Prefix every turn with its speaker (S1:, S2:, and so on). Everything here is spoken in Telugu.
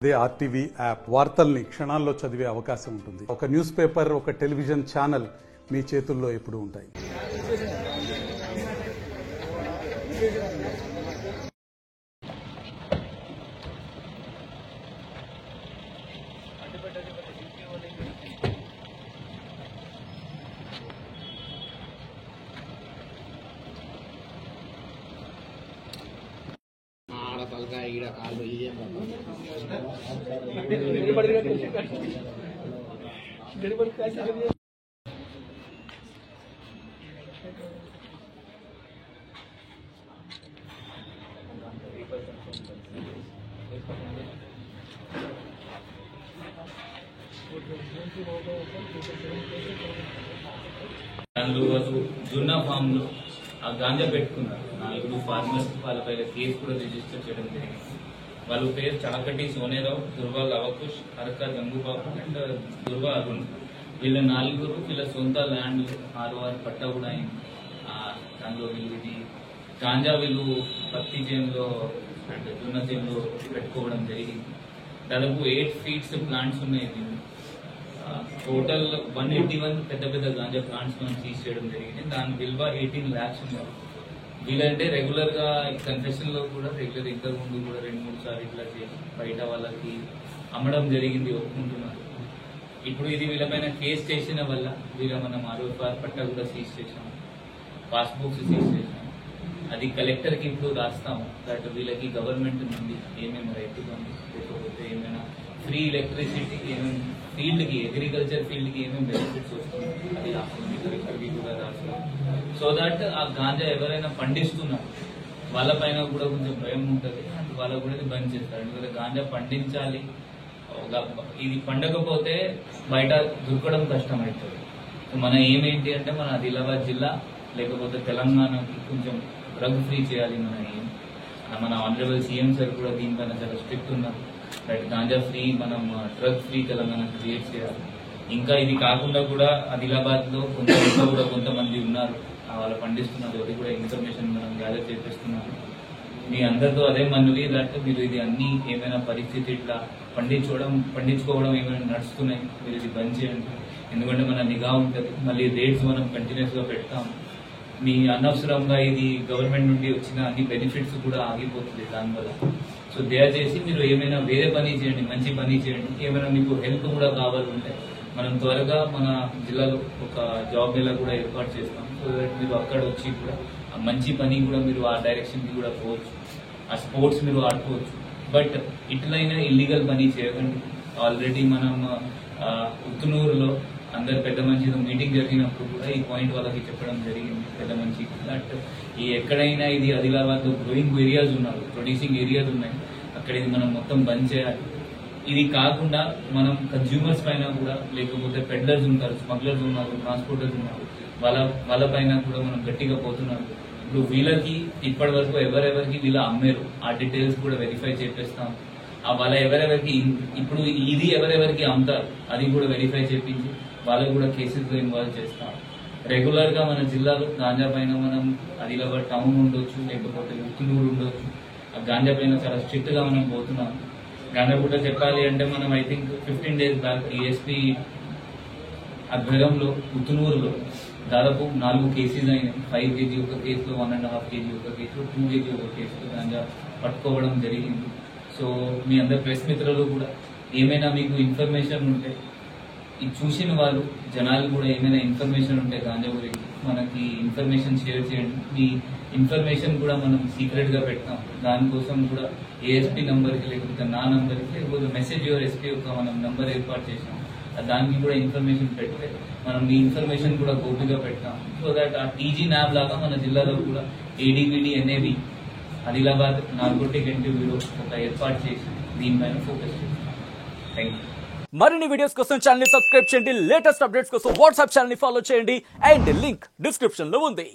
S1: అదే ఆర్టీవీ యాప్ వార్తల్ని క్షణాల్లో చదివే అవకాశం ఉంటుంది. ఒక న్యూస్ పేపర్, ఒక టెలివిజన్ ఛానల్ మీ చేతుల్లో ఎప్పుడూ ఉంటాయి.
S2: వాళ్ళు జున్నా ఫామ్ లో ఆ గాంజా పెట్టుకున్నారు. 4 ఫార్మర్స్ వాళ్ళపై కేసు కూడా రిజిస్టర్ చేయడం జరిగింది. వాళ్ళ పేరు చాకటి సోనేరావు, దుర్వా లవకుష్, హరక గంగుబాబు అండ్ దుర్వా అరుణ్. వీళ్ళ 4 వీళ్ళ సొంత ల్యాండ్ 6 పట్టా కూడా అయింది. దానిలో వీళ్ళు గాంజా వీళ్ళు పత్తి చేనులో అండ్ జున్న చేనులో పెట్టుకోవడం జరిగింది. దాదాపు 8 ఫీట్స్ ప్లాంట్స్ ఉన్నాయి. టోటల్ 181 పెద్ద పెద్ద గాంజా ప్లాంట్స్ మనం సీజ్ చేయడం జరిగింది. దాని విలువ 18 lakhs ఉన్నారు. వీళ్ళంటే రెగ్యులర్ గా కన్ఫెషన్ లో కూడా రెగ్యులర్ ఇంతకు ముందు కూడా 2-3 సార్లు ఇట్లా చేసి బయట వాళ్ళకి అమ్మడం జరిగింది, ఒప్పుకుంటున్నారు. ఇప్పుడు ఇది వీళ్ళపైన కేసు చేసిన వల్ల వీళ్ళ మనం 6 పట్టా కూడా సీజ్ చేసాము, పాస్బుక్స్ సీజ్ చేసాము. అది కలెక్టర్ కి ఇప్పుడు రాస్తాము దట్ వీళ్ళకి గవర్నమెంట్ నుండి ఏమేమి రైతులు ఉంది, లేకపోతే ఏమైనా ఫ్రీ ఎలక్ట్రిసిటీ, ఏమేమి ఫీల్డ్ కి అగ్రికల్చర్ ఫీల్డ్ కి ఏమేమి బెనిఫిట్స్ వస్తుంది అది రాస్తుంది. కలెక్టర్ కి కూడా రాస్తాం. సో దట్ ఆ గాంజా ఎవరైనా పండిస్తున్నారు వాళ్ళపైన కూడా కొంచెం భయం ఉంటుంది అండ్ వాళ్ళకు కూడా ఇది బంద్ చేస్తారు. ఎందుకంటే గాంజా పండించాలి, ఇది పండకపోతే బయట దొరకడం కష్టమవుతుంది. మన ఏమేంటి అంటే మన ఆదిలాబాద్ జిల్లా లేకపోతే తెలంగాణకి కొంచెం డ్రగ్ ఫ్రీ చేయాలి. మన ఆనరబుల్ సీఎం సార్ కూడా దీనిపైన చాలా స్ట్రిక్ట్ ఉన్నారు. రైట్, గాంజా ఫ్రీ మనం డ్రగ్ ఫ్రీ తెలంగాణ క్రియేట్ చేయాలి. ఇంకా ఇది కాకుండా కూడా ఆదిలాబాద్ లో కూడా కొంతమంది ఉన్నారు వాళ్ళు పండిస్తున్నారు, అది కూడా ఇన్ఫర్మేషన్ మనం గ్యాదర్ చేపిస్తున్నాము. మీ అందరితో అదే మనవి దట్ మీరు ఇది అన్ని ఏమైనా పరిస్థితి ఇట్లా పండించుకోవడం ఏమైనా నడుస్తున్నాయి మీరు ఇది బంద్ చేయండి. ఎందుకంటే మన నిఘా ఉంటుంది, మళ్ళీ రేట్స్ మనం కంటిన్యూస్ గా పెడతాం. మీ అనవసరంగా ఇది గవర్నమెంట్ నుండి వచ్చిన అన్ని బెనిఫిట్స్ కూడా ఆగిపోతుంది దానివల్ల. సో దయచేసి మీరు ఏమైనా వేరే పని చేయండి, మంచి పని చేయండి. ఏమైనా మీకు హెల్ప్ కూడా కావాలంటే మనం త్వరగా మన జిల్లాలో ఒక జాబ్ మేళా కూడా ఏర్పాటు చేస్తాం. సో దట్ మీరు అక్కడ వచ్చి కూడా ఆ మంచి పని కూడా మీరు ఆ డైరెక్షన్ కి కూడా పోవచ్చు, ఆ స్పోర్ట్స్ మీరు ఆడుకోవచ్చు. బట్ ఇట్లయినా ఇల్లీగల్ పని చేయకండి. ఆల్రెడీ మనం ఉత్తునూరులో అందరు పెద్ద మనిషితో మీటింగ్ జరిగినప్పుడు కూడా ఈ పాయింట్ వాళ్ళకి చెప్పడం జరిగింది. పెద్ద మనిషికి దట్ ఈ ఎక్కడైనా ఇది ఆదిలాబాద్ లో గ్రోయింగ్ ఏరియాస్ ఉన్నారు, ప్రొడ్యూసింగ్ ఏరియాస్ ఉన్నాయి, అక్కడ ఇది మనం మొత్తం బంద్ చేయాలి. ఇది కాకుండా మనం కన్స్యూమర్స్ పైన కూడా లేకపోతే పెడ్లర్స్ ఉంటారు, స్మగ్లర్స్ ఉన్నారు, ట్రాన్స్పోర్టర్స్ ఉన్నారు, వాళ్ళ పైన కూడా మనం గట్టిగా పోతున్నారు. ఇప్పుడు వీళ్ళకి ఇప్పటి వరకు ఎవరెవరికి వీళ్ళ అమ్మారు ఆ డీటెయిల్స్ కూడా వెరిఫై చేపిస్తాం. వాళ్ళ ఎవరెవరికి ఇప్పుడు ఇది ఎవరెవరికి అమ్ముతారు అది కూడా వెరిఫై చేపించి వాళ్ళకు కూడా కేసెస్ లో ఇన్వాల్వ్ చేస్తాం. రెగ్యులర్ గా మన జిల్లాలో గాంజా పైన మనం ఆదిలాబాద్ టౌన్ ఉండొచ్చు లేకపోతే ఉత్తునూరు ఉండొచ్చు, ఆ గాంజా పైన చాలా స్ట్రిక్ట్ గా మనం పోతున్నాం. గాంజా కూడా చెప్పాలి అంటే మనం I think 15 days back ASP ఆధ్వర్యంలో ఉత్తునూరులో దాదాపు 4 కేసెస్ అయినాయి. 5 kg ఒక కేసులో, 1.5 kg ఒక కేసులో, 2 kg ఒక కేసులో గాంజా పట్టుకోవడం జరిగింది. సో మీ అందరు ప్రెస్ మిత్రులు కూడా ఏమైనా మీకు ఇన్ఫర్మేషన్ ఉంటే, ఇది చూసిన వాళ్ళు జనాలు కూడా ఏమైనా ఇన్ఫర్మేషన్ ఉంటే గాంజా గురించి మనకి ఇన్ఫర్మేషన్ షేర్ చేయండి. మీ ఇన్ఫర్మేషన్ కూడా మనం సీక్రెట్ గా పెడతాం. దానికోసం కూడా ఏఎస్పీ నంబర్కి లేకపోతే నా నంబర్కి లేకపోతే మెసేజ్ యువర్ ఎస్పీ యొక్క మనం నంబర్ ఏర్పాటు చేసాం. దానికి కూడా ఇన్ఫర్మేషన్ పెడితే మనం మీ ఇన్ఫర్మేషన్ కూడా గోప్యంగా పెడతాం. సో దట్ ఆ టీజీ న్యాబ్ లాగా మన జిల్లాలో కూడా ADBD NAB Adilabad narcotic entry bureau ఒక ఏర్పాటు చేసి దీనిపైన ఫోకస్ చేస్తాం. Thank you.
S3: మరిన్ని వీడియోస్ కోసం ఛానల్ ని సబ్స్క్రైబ్ చేయండి, లేటెస్ట్ అప్డేట్స్ కోసం వాట్సాప్ ఛానల్ ని ఫాలో చేయండి అండ్ లింక్ డిస్క్రిప్షన్ లో ఉంది.